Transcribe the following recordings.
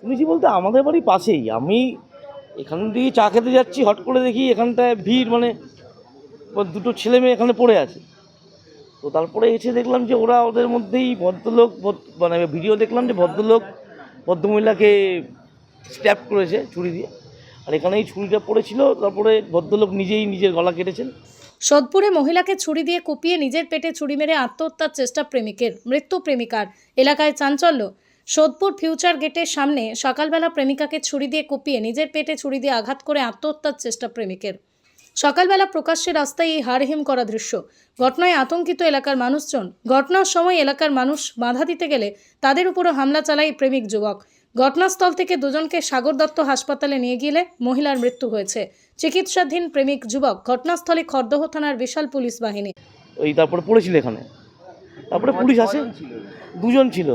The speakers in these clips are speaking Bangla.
শুনেছি বলতে আমাদের বাড়ি পাশেই। আমি এখান দিয়ে চা খেতে যাচ্ছি, হট করে দেখি এখানটায় ভিড়, মানে দুটো ছেলে মেয়ে এখানে পড়ে আছে। তো তারপরে এসে দেখলাম যে ওরা ওদের মধ্যেই ভদ্রলোক, মানে ভিডিও দেখলাম যে ভদ্রমহিলাকে স্ট্যাপ করেছে ছুরি দিয়ে, আর এখানেই ছুরিটা পড়েছিল। তারপরে ভদ্রলোক নিজেই নিজের গলা কেটেছেন। সোদপুরে মহিলাকে ছুরি দিয়ে কুপিয়ে নিজের পেটে ছুরি মেরে আত্মহত্যার চেষ্টা প্রেমিকের, মৃত্যু প্রেমিকার। এলাকায় চাঞ্চল্য। সোদপুর ফিউচার গেটের সামনে সকালবেলা প্রেমিকাকে ছুরি দিয়ে কুপিয়ে নিজের পেটে ছুরি দিয়ে আঘাত করে আত্মহত্যার চেষ্টা প্রেমিকের। সকালবেলা প্রকাশ্যে রাস্তায় এই হাড়হিম করা দৃশ্য। ঘটনায় আতঙ্কিত এলাকার মানুষজন। ঘটনার সময় এলাকার মানুষ বাধা দিতে গেলে তাদের উপরও হামলা চালায় প্রেমিক যুবক। ঘটনাস্থল থেকে দুজনকে সাগর দত্ত হাসপাতালে নিয়ে গেলে মহিলার মৃত্যু হয়েছে। চিকিৎসাধীন প্রেমিক যুবক। ঘটনাস্থলে খড়দহ থানার বিশাল পুলিশ বাহিনী। ওই তারপরে পড়েছিল এখানে, তারপরে পুলিশ আসে। দুজন ছিল।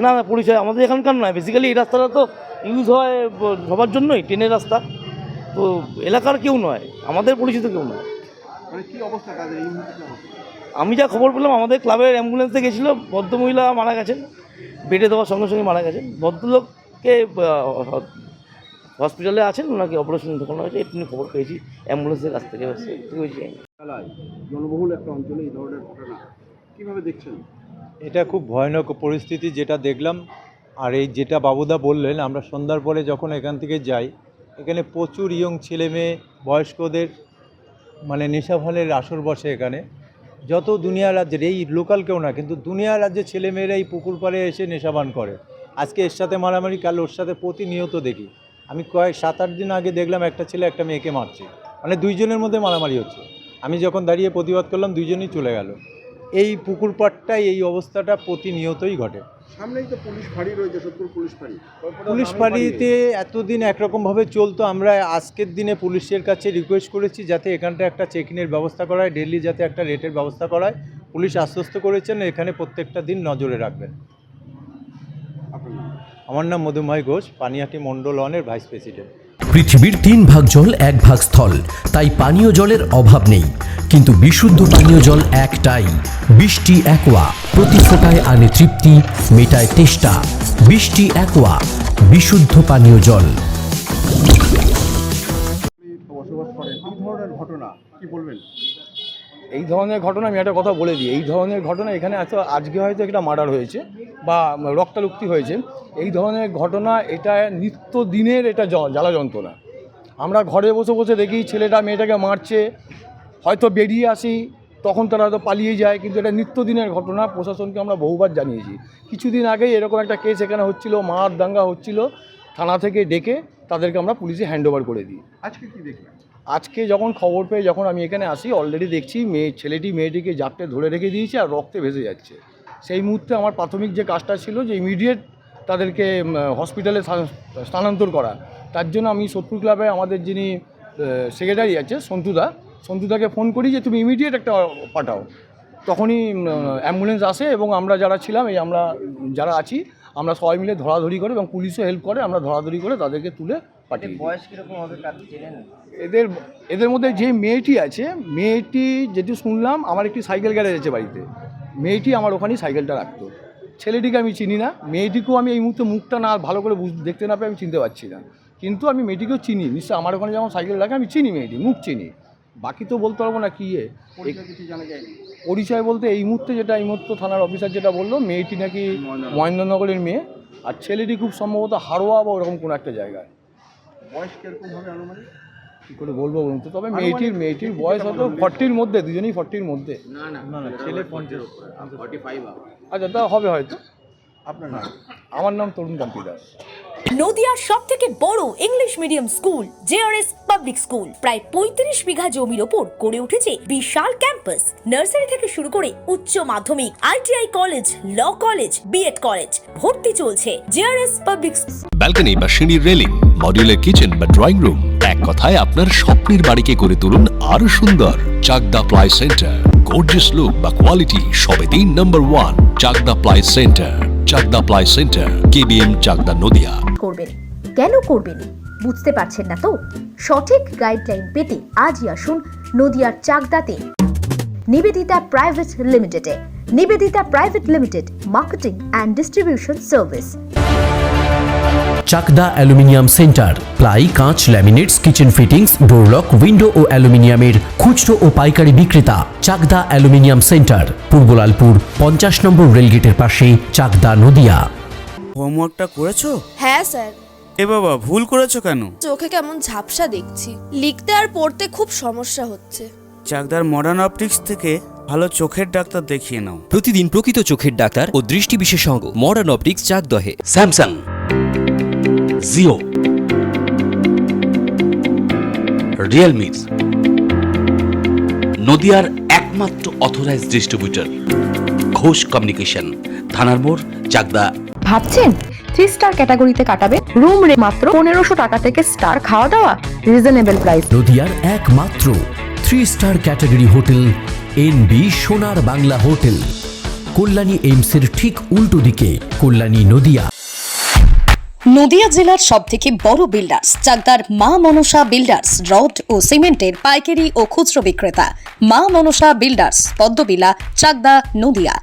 না না, পরিচয় আমাদের এখানকার নয়। বেসিক্যালি এই রাস্তাটা তো ইউজ হয় সবার জন্যই, ট্রেনের রাস্তা। তো এলাকার কেউ নয়, আমাদের পরিচিত কেউ নয়। আমি যা খবর পেলাম, আমাদের ক্লাবের অ্যাম্বুলেন্সে গেছিলো, ভদ্রমহিলা মারা গেছেন, বেডে দেওয়ার সঙ্গে সঙ্গে মারা গেছেন। ভদ্রলোককে হসপিটালে আছেন, ওনাকে অপারেশন দেখানো হয়েছে। এটুকু খবর পেয়েছি অ্যাম্বুলেন্সের কাছ থেকে। জনবহুল একটা অঞ্চলে এই ধরনের ঘটনা কীভাবে দেখছেন? এটা খুব ভয়ানক পরিস্থিতি যেটা দেখলাম। আর এই যেটা বাবুদা বললেন, আমরা সন্ধ্যার পরে যখন এখান থেকে যাই, এখানে প্রচুর ইয়ং ছেলে মেয়ে, বয়স্কদের মানে নেশাফলের আসর বসে এখানে। যত দুনিয়া রাজ্যের, এই লোকাল কেউ না, কিন্তু দুনিয়া রাজ্যের ছেলেমেয়েরা এই পুকুর পাড়ে এসে নেশাবান করে। আজকে এর সাথে মারামারি, কাল ওর সাথে প্রতিনিয়ত দেখি। আমি 7-8 দিন আগে দেখলাম একটা ছেলে একটা মেয়েকে মারছে, মানে দুইজনের মধ্যে মারামারি হচ্ছে। আমি যখন দাঁড়িয়ে প্রতিবাদ করলাম, দুইজনই চলে গেল। এই পুকুর পাড়টায় এই অবস্থাটা প্রতিনিয়তই ঘটে। সামনেই তো পুলিশ ফাঁড়ি রয়েছে, সোদপুর পুলিশ ফাঁড়ি। পুলিশ ফাঁড়িতে এতদিন একরকমভাবে চলতো। আমরা আজকের দিনে পুলিশের কাছে রিকোয়েস্ট করেছি যাতে এখানটা একটা চেকিংয়ের ব্যবস্থা করা হয়, ডেইলি যাতে একটা রেটের ব্যবস্থা করা হয়। পুলিশ আশ্বস্ত করেছেন এখানে প্রত্যেকটা দিন নজরে রাখবেন। আমার নাম মধুময় ঘোষ, পানিহাটি মণ্ডল 1-এর ভাইস প্রেসিডেন্ট। পৃথিবীর 3 ভাগ জল 1 ভাগ স্থল, তাই পানীয় জলের অভাব নেই। কিন্তু বিশুদ্ধ পানীয় জল একটাই, বৃষ্টি অ্যাকোয়া। প্রতি ফোঁটায় আনে তৃপ্তি, মেটায় তেষ্টা। বৃষ্টি অ্যাকোয়া, বিশুদ্ধ পানীয় জল। বসবাস করেন, এই ধরনের ঘটনা কি বলবেন? এই ধরনের ঘটনা আমি একটা কথা বলে দিই। এই ধরনের ঘটনা এখানে আজকে হয়তো একটা মার্ডার হয়েছে বা রক্তারক্তি হয়েছে। এই ধরনের ঘটনা এটা নিত্যদিনের, এটা জ্বালা যন্ত্রণা। আমরা ঘরে বসে বসে দেখি ছেলেটা মেয়েটাকে মারছে, হয়তো বেরিয়ে আসি, তখন তারা হয়তো পালিয়ে যায়। কিন্তু এটা নিত্যদিনের ঘটনা। প্রশাসনকে আমরা বহুবার জানিয়েছি। কিছুদিন আগেই এরকম একটা কেস এখানে হচ্ছিল, মার দাঙ্গা হচ্ছিল। থানা থেকে ডেকে তাদেরকে আমরা পুলিশে হ্যান্ডওভার করে দিই। আজকে কি দেখলেন? আজকে যখন খবর পেয়ে যখন আমি এখানে আসি, অলরেডি দেখছি ছেলেটি মেয়েটিকে জাপটে ধরে রেখে দিয়েছে আর রক্তে ভেসে যাচ্ছে। সেই মুহূর্তে আমার প্রাথমিক যে কাজটা ছিল যে ইমিডিয়েট তাদেরকে হসপিটালে স্থানান্তর করা। তার জন্য আমি সোদপুর ক্লাবে আমাদের যিনি সেক্রেটারি আছে সন্তুদাকে ফোন করি যে তুমি ইমিডিয়েট একটা পাঠাও। তখনই অ্যাম্বুলেন্স আসে এবং আমরা যারা ছিলাম, আমরা যারা আছি, আমরা সবাই মিলে ধরাধরি করে এবং পুলিশও হেল্প করে, আমরা ধরাধরি করে তাদেরকে তুলে পাঠিয়ে দিই। বয়স কীরকম হবে জেনে? এদের মধ্যে যে মেয়েটি আছে, মেয়েটি যেটি শুনলাম, আমার একটি সাইকেল গ্যারেজ আছে বাড়িতে, মেয়েটি আমার ওখানেই সাইকেলটা রাখতো। ছেলেটিকে আমি চিনি না, মেয়েটিকেও আমি এই মুহূর্তে মুখটা না ভালো করে দেখতে না পেয়ে আমি চিনতে পারছি না। কিন্তু আমি মেয়েটিকেও চিনি, নিশ্চয়ই আমার ওখানে যেমন সাইকেল রাখে আমি চিনি মেয়েটি, মুখ চিনি। বাকি তো বলতে পারবো না কী কিছু জানা যায়নি। পরিচয় বলতে এই মুহূর্তে থানার অফিসার যেটা বললো, মেয়েটি নাকি মহেন্দ্রনগরের মেয়ে, আর ছেলেটি খুব সম্ভবত হারোয়া বা ওরকম কোনো একটা জায়গায়। বয়স কিরকম হবে আনুমানিক? কী করে বলবো বলুন তো? তবে মেয়েটির বয়স হয়তো 40-র মধ্যে, দুজনেই 40-র মধ্যে। না ছেলে 45 আচ্ছা, তা হবে হয়তো। আপনার নাম? আমার নাম তরুণ কান্তি দাস। নদিয়ার সবথেকে বড় English medium school JRS public school, প্রায় 35 বিঘা জমির ওপর গড়ে উঠেছে বিশাল ক্যাম্পাস। নার্সারি থেকে শুরু করে উচ্চ মাধ্যমিক, ITI college, law college, BEd college, ভর্তি চলছে। জেআরএস পাবলিক ব্যালকনি বা সিঁড়ির রেলিং, মডিউলার কিচেন বা ড্রয়িং রুম, এক কথায় আপনার স্বপ্নের বাড়িকে করে তুলুন আরো সুন্দর। Chakdah ply centre, gorgeous look বা কোয়ালিটি সবে 3 নম্বর 1 Chakdah ply centre. Chakdah ply centre, KBM, Chakdah, Nadia. করবেন কেন করবেন বুঝতে পারছেন না তো? সঠিক গাইডলাইন পেতে আজই আসুন নদিয়ার চাকদাতে নিবেদিতা প্রাইভেট লিমিটেডে। Nivedita private limited, marketing and distribution service. Chakdah aluminium centre, ply, কাঁচ, laminates, kitchen fittings, door lock, window ও অ্যালুমিনিয়ামের খুচরো ও পাইকারি বিক্রেতা। চাকদা অ্যালুমিনিয়াম সেন্টার, পূর্বলালপুর 50 নম্বর রেলগেটের পাশে, চাকদা, নদিয়া। হোমওয়ার্কটা করেছো? হ্যাঁ স্যার। এ বাবা, ভুল করেছো কেন? চোখে কেমন ঝাপসা দেখছি, লিখতে আর পড়তে খুব সমস্যা হচ্ছে। চাকদার মডার্ন অপটিক্স থেকে ভালো চোখের ডাক্তার দেখিয়ে নাও। প্রতিদিন প্রকৃত চোখের ডাক্তার ও দৃষ্টি বিশেষজ্ঞ মডার্ন অপটিক্স চাকদহে। স্যামসাং, জিও, রিয়েলমি, নদিয়ার একমাত্র অথরাইজড ডিস্ট্রিবিউটর ঘোষ কমিউনিকেশন, থানার মোড়, চাকদা। ভাবছেন 3 স্টার ক্যাটাগরিতে কাটাবে? রুম রে মাত্র 1500 টাকা থেকে স্টার, খাওয়া দাওয়া রিজনেবল প্রাইস। নদিয়ার একমাত্র 3 স্টার ক্যাটাগরি হোটেল এনবি সোনার বাংলা হোটেল, কল্যাণী এইমসের ঠিক উল্টো দিকে, কল্যাণী, নদিয়া। নদিয়া জেলার সবথেকে বড় বিল্ডার্স চাকদার মা মনসা বিল্ডার্স, রড ও সিমেন্টের পাইকারি ও খুচরো বিক্রেতা। মা মনসা বিল্ডার্স, পদ্মবিলা, চাকদা, নদিয়া।